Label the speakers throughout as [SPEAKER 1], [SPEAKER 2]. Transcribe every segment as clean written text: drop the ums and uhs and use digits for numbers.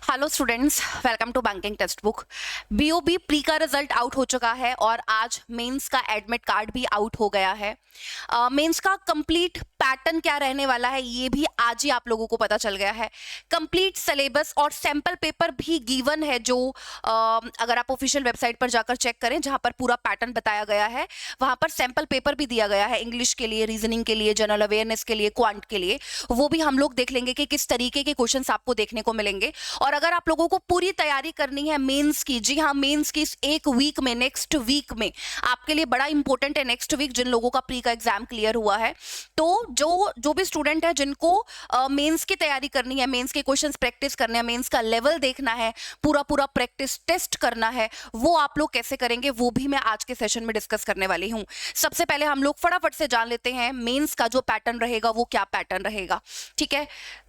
[SPEAKER 1] Hello students, welcome to banking text book. BOB pre का result out हो चुका है और आज मेंस का एडमिट कार्ड भी आउट हो गया है। मेंस का कंप्लीट पैटर्न क्या रहने वाला है ये भी आज ही आप लोगों को पता चल गया है। कंप्लीट सिलेबस और सैंपल पेपर भी गिवन है जो अगर आप ऑफिशियल वेबसाइट पर जाकर चेक करें जहां पर पूरा पैटर्न बताया गया है वहां पर सैंपल पेपर भी दिया गया है इंग्लिश के लिए, रीजनिंग के लिए, जनरल अवेयरनेस के लिए, क्वांट के लिए। वो भी हम लोग देख लेंगे कि किस तरीके के क्वेश्चन आपको देखने को मिलेंगे। और अगर आप लोगों को पूरी तैयारी करनी है मेंस की, जी हाँ, मेंस की इस एक वीक में, नेक्स्ट वीक में आपके लिए बड़ा इंपॉर्टेंट है। नेक्स्ट वीक जिन लोगों का प्री का एग्जाम क्लियर हुआ है, तो जो जो भी स्टूडेंट है जिनको मेंस की तैयारी करनी है, मेंस के क्वेश्चंस प्रैक्टिस करने हैं, मेंस का लेवल देखना है, पूरा पूरा प्रैक्टिस टेस्ट करना है, वो आप लोग कैसे करेंगे वो भी मैं आज के सेशन में डिस्कस करने वाली हूँ। सबसे पहले हम लोग फटाफट से जान लेते हैं मेंस का जो पैटर्न रहेगा वो क्या पैटर्न रहेगा। ठीक है,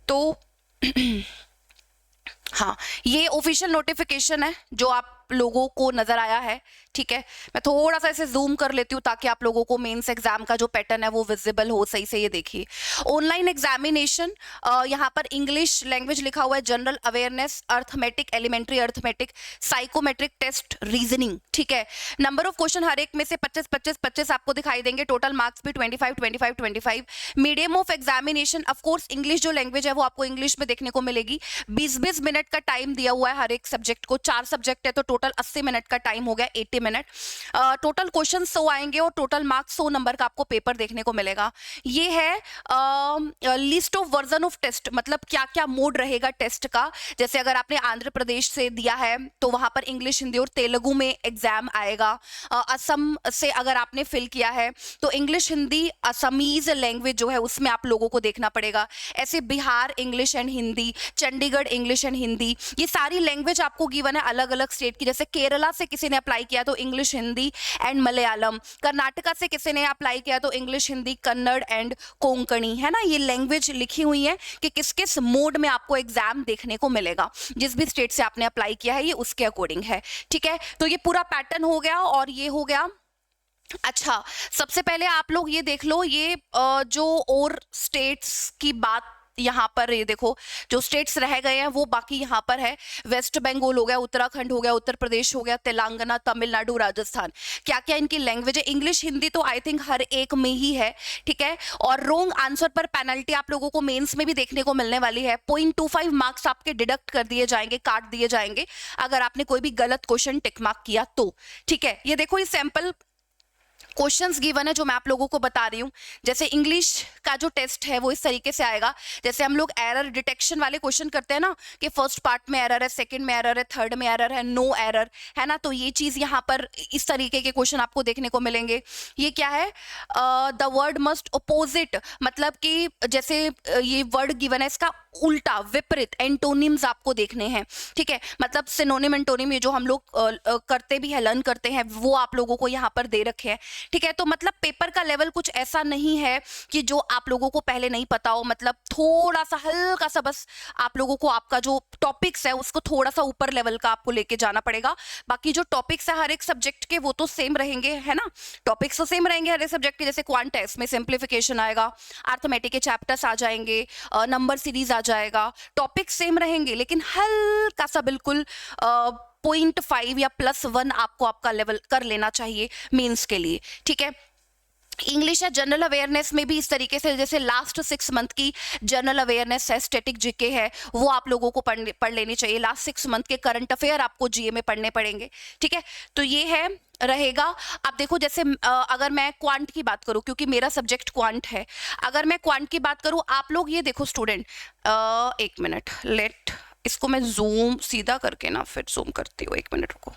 [SPEAKER 1] तो हाँ, ये ऑफिशियल नोटिफिकेशन है जो आप लोगों को नजर आया है। ठीक है, मैं थोड़ा सा इसे जूम कर लेती हूँ ताकि आप लोगों को मेंस एग्जाम का जो पैटर्न है वो विजिबल हो सही से। ये देखिए, ऑनलाइन एग्जामिनेशन, यहाँ पर इंग्लिश लैंग्वेज लिखा हुआ है, general awareness, arithmetic, elementary arithmetic, psychometric test, reasoning. ठीक है, नंबर ऑफ क्वेश्चन हर एक में से 25-25-25 आपको दिखाई देंगे, टोटल मार्क्स भी 25-25-25। Medium of examination, of course English जो लैंग्वेज है वो आपको इंग्लिश में देखने को मिलेगी। 20-20 मिनट का टाइम दिया हुआ है हर एक सब्जेक्ट को, 4 सब्जेक्ट है तो टोटल 80 मिनट का टाइम हो गया, 80 मिनट। टोटल क्वेश्चन 100 आएंगे और टोटल मार्क्स 100 नंबर का आपको पेपर देखने को मिलेगा। ये है list of version of test, मतलब क्या क्या मोड रहेगा टेस्ट का। जैसे अगर आपने आंध्र प्रदेश से दिया है तो वहां पर इंग्लिश, हिंदी और तेलुगु में एग्जाम आएगा। असम से अगर आपने फिल किया है तो इंग्लिश, हिंदी, असमीज लैंग्वेज जो है उसमें आप लोगों को देखना पड़ेगा। ऐसे Bihar English and Hindi, Chandigarh English and Hindi, ये सारी लैंग्वेज आपको गिवन है अलग अलग स्टेट की। जैसे केरला से किसी ने अप्लाई किया तो इंग्लिश, हिंदी एंड मलयालम, कर्नाटका से किसी ने अप्लाई किया तो इंग्लिश, हिंदी, कन्नड़ एंड कोंकणी, है ना। ये लैंग्वेज लिखी हुई है कि किस किस मोड में आपको एग्जाम देखने को मिलेगा। जिस भी स्टेट से आपने अप्लाई किया है ये उसके अकॉर्डिंग है। ठीक है, तो ये पूरा पैटर्न हो गया और ये हो गया। अच्छा, सबसे पहले आप लोग ये देख लो, ये जो और स्टेट्स की बात यहाँ पर, ये देखो जो स्टेट्स रह गए हैं वो बाकी यहाँ पर है। वेस्ट बंगाल हो गया, उत्तराखंड हो गया, उत्तर प्रदेश हो गया, तेलंगाना, तमिलनाडु, राजस्थान। क्या क्या इनकी लैंग्वेज है। इंग्लिश, हिंदी तो आई थिंक हर एक में ही है। ठीक है, और रॉन्ग आंसर पर पेनल्टी आप लोगों को मेंस में भी देखने को मिलने वाली है। 0.25 मार्क्स आपके डिडक्ट कर दिए जाएंगे, काट दिए जाएंगे अगर आपने कोई भी गलत क्वेश्चन टिक मार्क किया तो। ठीक है, ये देखो, ये सैंपल क्वेश्चंस गिवन है जो मैं आप लोगों को बता रही हूँ। जैसे इंग्लिश का जो टेस्ट है वो इस तरीके से आएगा, जैसे हम लोग एरर डिटेक्शन वाले क्वेश्चन करते हैं ना, कि फर्स्ट पार्ट में एरर है, सेकंड में एरर है, थर्ड में एरर है, नो एरर, है ना। तो ये चीज यहाँ पर इस तरीके के क्वेश्चन आपको देखने को मिलेंगे। ये क्या है, द वर्ड मस्ट अपोजिट, मतलब कि जैसे ये वर्ड गिवन है इसका उल्टा, विपरीत, एंटोनिम्स आपको देखने हैं। ठीक है, मतलब सिनोनिम, एंटोनिम, ये जो हम लोग करते भी है, लर्न करते हैं, वो आप लोगों को यहाँ पर दे रखे हैं। ठीक है, तो मतलब पेपर का लेवल कुछ ऐसा नहीं है कि जो आप लोगों को पहले नहीं पता हो, मतलब थोड़ा सा हल्का सा बस आप लोगों को आपका जो टॉपिक्स है उसको थोड़ा सा ऊपर लेवल का आपको लेके जाना पड़ेगा। बाकी जो टॉपिक्स है हर एक सब्जेक्ट के वो तो सेम रहेंगे, है ना। टॉपिक्स तो सेम रहेंगे हर एक सब्जेक्ट के। जैसे क्वांट है, इसमें सिंप्लीफिकेशन आएगा, अर्थमेटिक के चैप्टर्स आ जाएंगे, नंबर सीरीज आ जाएगा, टॉपिक सेम रहेंगे, लेकिन हल्का सा बिल्कुल 0.5 या +1 आपको आपका लेवल कर लेना चाहिए मेंस के लिए। ठीक है, इंग्लिश है, जनरल अवेयरनेस में भी इस तरीके से, जैसे लास्ट 6 मंथ की जनरल अवेयरनेस है, स्टैटिक जीके है, वो आप लोगों को पढ़ लेनी चाहिए। लास्ट 6 मंथ के करंट अफेयर आपको जीए में पढ़ने पड़ेंगे। ठीक है, तो ये है रहेगा। अब देखो, जैसे अगर मैं क्वांट की बात करूं, क्योंकि मेरा सब्जेक्ट क्वांट है, अगर मैं क्वांट की बात करूं, आप लोग ये देखो स्टूडेंट, एक मिनट, लेट इसको मैं जूम सीधा करके ना फिर जूम करती हूँ, 1 मिनट रुको।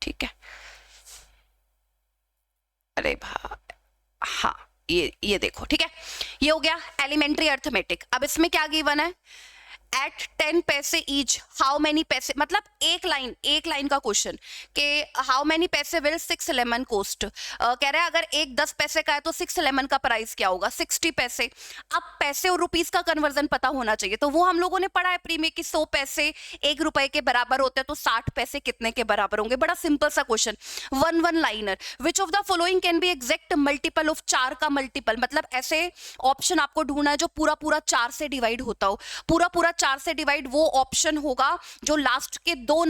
[SPEAKER 1] ठीक है, अरे भाई, हाँ, ये देखो। ठीक है, ये हो गया एलिमेंट्री अर्थमेटिक। अब इसमें क्या गिवन है, एट 10 पैसे ईच हाउ मैनी पैसे, मतलब एक लाइन का क्वेश्चन कि हाउ मैनी पैसे विल 6 लेमन कोस्ट। कह रहा है अगर एक 10 पैसे का है तो 6 लेमन का प्राइस क्या होगा, 60 पैसे। अब पैसे और रुपीस का कन्वर्जन पता होना चाहिए, तो वो हम लोगों ने पढ़ा है प्री में कि 100 पैसे 1 रुपए के बराबर होते हैं, तो 60 पैसे कितने के बराबर होंगे। बड़ा सिंपल सा question, one liner. Which of the following can be exact multiple of, 4 का मल्टीपल, मतलब ऐसे ऑप्शन आपको ढूंढना है जो पूरा 4 से डिवाइड होता हो। पूरा 4 से डिवाइड वो ऑप्शन होगा जो लास्ट के दो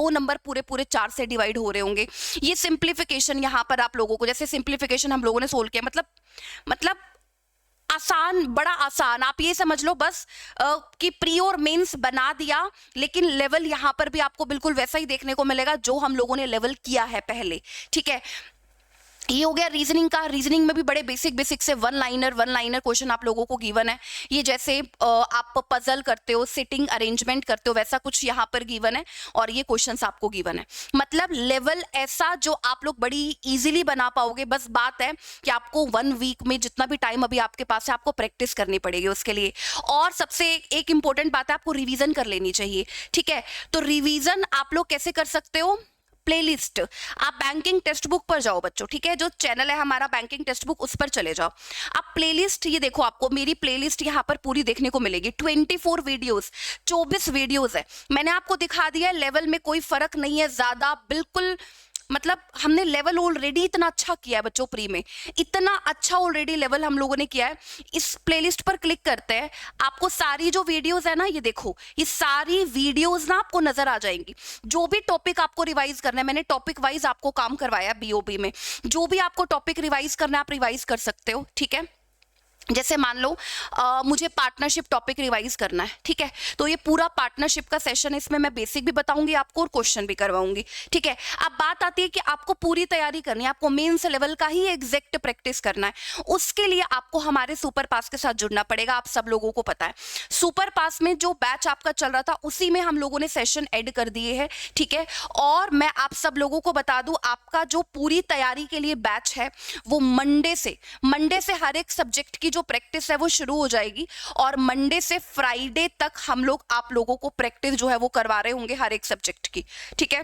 [SPEAKER 1] नंबर पूरे 4 से डिवाइड हो रहे होंगे। ये सिंप्लीफिकेशन यहां पर आप लोगों को, जैसे सिंप्लीफिकेशन हम लोगों ने सोल्व किया, मतलब आसान, बड़ा आसान। आप ये समझ लो बस कि प्री और मेंस बना दिया, लेकिन लेवल यहां पर भी आपको बिल्कुल वैसा ही देखने को मिलेगा जो हम लोगों ने लेवल किया है पहले, ठीक है। ये हो गया रीजनिंग का। रीजनिंग में भी बड़े बेसिक से वन लाइनर क्वेश्चन आप लोगों को गिवन है। ये जैसे आप पजल करते हो, सिटिंग अरेंजमेंट करते हो, वैसा कुछ यहाँ पर गिवन है और ये क्वेश्चंस आपको गिवन है। मतलब लेवल ऐसा जो आप लोग बड़ी इजीली बना पाओगे। बस बात है कि आपको 1 वीक में जितना भी टाइम अभी आपके पास है आपको प्रैक्टिस करनी पड़ेगी उसके लिए। और सबसे एक इंपॉर्टेंट बात है, आपको रिवीजन कर लेनी चाहिए, ठीक है। तो रिवीजन आप लोग कैसे कर सकते हो, प्लेलिस्ट। आप बैंकिंग टेक्स्ट बुक पर जाओ बच्चों, ठीक है, जो चैनल है हमारा बैंकिंग टेक्स्ट बुक, उस पर चले जाओ। आप प्लेलिस्ट, ये देखो आपको मेरी प्लेलिस्ट यहाँ पर पूरी देखने को मिलेगी। 24 वीडियोस, 24 वीडियोस है। मैंने आपको दिखा दिया है, लेवल में कोई फर्क नहीं है ज्यादा, बिल्कुल। मतलब हमने लेवल ऑलरेडी इतना अच्छा किया है बच्चों, प्री में इतना अच्छा ऑलरेडी लेवल हम लोगों ने किया है। इस प्लेलिस्ट पर क्लिक करते हैं, आपको सारी जो वीडियोस है ना, ये देखो, ये सारी वीडियोस ना आपको नजर आ जाएंगी। जो भी टॉपिक आपको रिवाइज करना है, मैंने टॉपिक वाइज आपको काम करवाया बीओबी में। जो भी आपको टॉपिक रिवाइज करना है आप रिवाइज कर सकते हो, ठीक है। जैसे मान लो मुझे पार्टनरशिप टॉपिक रिवाइज करना है, ठीक है, तो ये पूरा पार्टनरशिप का सेशन है। इसमें मैं बेसिक भी बताऊंगी आपको और क्वेश्चन भी करवाऊंगी, ठीक है। अब बात आती है कि आपको पूरी तैयारी करनी है, आपको मेंस लेवल का ही एग्जैक्ट प्रैक्टिस करना है। उसके लिए आपको हमारे सुपर पास के साथ जुड़ना पड़ेगा। आप सब लोगों को पता है सुपर पास में जो बैच आपका चल रहा था उसी में हम लोगों ने सेशन ऐड कर दिए हैं, ठीक है। और मैं आप सब लोगों को बता दूं, आपका जो पूरी तैयारी के लिए बैच है वो मंडे से हर एक सब्जेक्ट की जो प्रैक्टिस है वो शुरू हो जाएगी। और मंडे से फ्राइडे तक हम लोग आप लोगों को प्रैक्टिस जो है वो करवा रहे होंगे हर एक सब्जेक्ट की, ठीक है।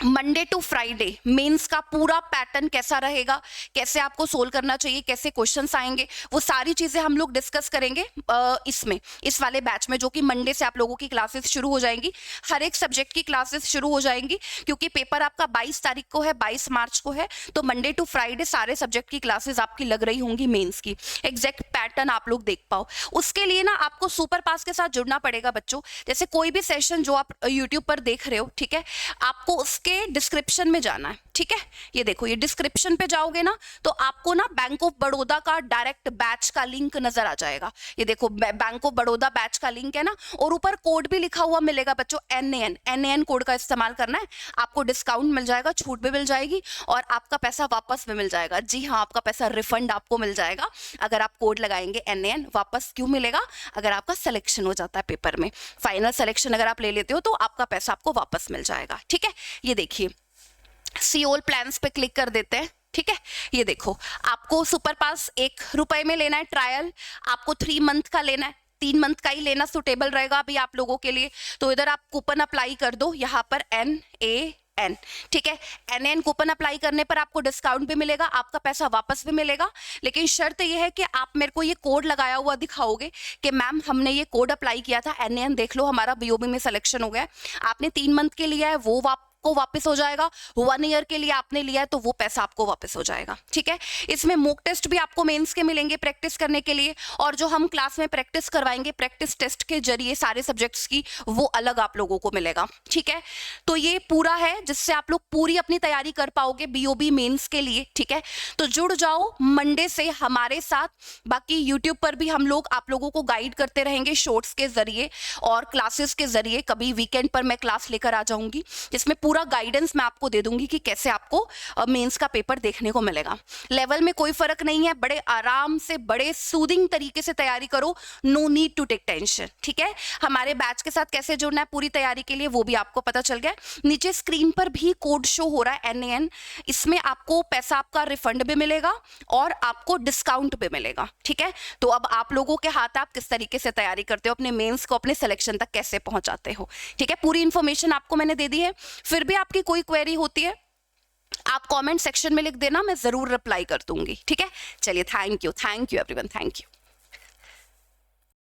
[SPEAKER 1] मंडे टू फ्राइडे मेंस का पूरा पैटर्न कैसा रहेगा, कैसे आपको सोल्व करना चाहिए, कैसे क्वेश्चंस आएंगे, वो सारी चीजें हम लोग डिस्कस करेंगे इस वाले बैच में, जो कि मंडे से आप लोगों की क्लासेस शुरू हो जाएंगी। हर एक सब्जेक्ट की क्लासेस शुरू हो जाएंगी, क्योंकि पेपर आपका 22 तारीख को है, 22 मार्च को है। तो मंडे टू फ्राइडे सारे सब्जेक्ट की क्लासेस आपकी लग रही होंगी मेंस की। एग्जैक्ट पैटर्न आप लोग देख पाओ, उसके लिए ना आपको सुपर पास के साथ जुड़ना पड़ेगा बच्चों। जैसे कोई भी सेशन जो आप यूट्यूब पर देख रहे हो, ठीक है, आपको उसके डिस्क्रिप्शन में जाना है, ठीक है। ये देखो, ये डिस्क्रिप्शन पे जाओगे ना तो आपको ना बैंक ऑफ बड़ौदा का डायरेक्ट बैच का लिंक नजर आ जाएगा। ये देखो, बैंक ऑफ बड़ौदा बैच का लिंक है ना, और ऊपर कोड भी लिखा हुआ मिलेगा बच्चों, NAN कोड का इस्तेमाल करना है, आपको डिस्काउंट मिल जाएगा, छूट भी मिल जाएगी और आपका पैसा वापस भी मिल जाएगा। जी हाँ, आपका पैसा रिफंड आपको मिल जाएगा अगर आप कोड लगाएंगे NAN। वापस क्यों मिलेगा? अगर आपका सिलेक्शन हो जाता है पेपर में, फाइनल सिलेक्शन अगर आप ले लेते हो तो आपका पैसा आपको वापस मिल जाएगा, ठीक है। ये देखिए, सी ऑल प्लान्स पे क्लिक कर देते हैं, ठीक है। ये देखो, आपको सुपर पास 1 रुपए में लेना है ट्रायल, आपको 3 मंथ का लेना है, 3 मंथ का ही लेना सुटेबल रहेगा अभी आप लोगों के लिए। तो इधर आप कूपन अप्लाई कर दो, यहाँ पर NAN, ठीक है। NAN कूपन अप्लाई करने पर आपको डिस्काउंट भी मिलेगा, आपका पैसा वापस भी मिलेगा। लेकिन शर्त यह है कि आप मेरे को ये कोड लगाया हुआ दिखाओगे कि मैम हमने ये कोड अप्लाई किया था, NAN देख लो हमारा बीओबी में सिलेक्शन हो गया। आपने 3 मंथ के लिया है वो को वापस हो जाएगा, 1 ईयर के लिए आपने लिया है तो वो पैसा आपको वापस हो जाएगा, ठीक है। इसमें मॉक टेस्ट भी आपको मेंस के मिलेंगे प्रैक्टिस करने के लिए, और जो हम क्लास में प्रैक्टिस करवाएंगे प्रैक्टिस टेस्ट के जरिए सारे सब्जेक्ट्स की, वो अलग आप लोगों को मिलेगा, ठीक है। तो ये पूरा है जिससे आप लोग पूरी अपनी तैयारी कर पाओगे बीओबी मेंस के लिए, ठीक है। तो जुड़ जाओ मंडे से हमारे साथ। बाकी यूट्यूब पर भी हम लोग आप लोगों को गाइड करते रहेंगे शॉर्ट्स के जरिए और क्लासेस के जरिए। कभी वीकेंड पर मैं क्लास लेकर आ जाऊंगी जिसमें पूरा गाइडेंस मैं आपको दे दूंगी कि कैसे आपको मेंस का पेपर देखने को मिलेगा। लेवल में कोई फर्क नहीं है, बड़े आराम से बड़े सूदिंग तरीके से तैयारी करो, no need to take tension, ठीक है। हमारे बैच के साथ कैसे जुड़ना है पूरी तैयारी के लिए वो भी आपको पता चल गया। नीचे स्क्रीन पर भी कोड शो हो रहा है NAN, इसमें आपको पैसा आपका रिफंड भी मिलेगा और आपको डिस्काउंट भी मिलेगा, ठीक है। तो अब आप लोगों के हाथ है, आप किस तरीके से तैयारी करते हो, अपने मेंस को अपने सिलेक्शन तक कैसे पहुंचाते हो, ठीक है। पूरी इंफॉर्मेशन आपको मैंने दे दी है। फिर भी आपकी कोई क्वेरी होती है आप कमेंट सेक्शन में लिख देना, मैं जरूर रिप्लाई कर दूंगी, ठीक है। चलिए, thank you everyone, thank you.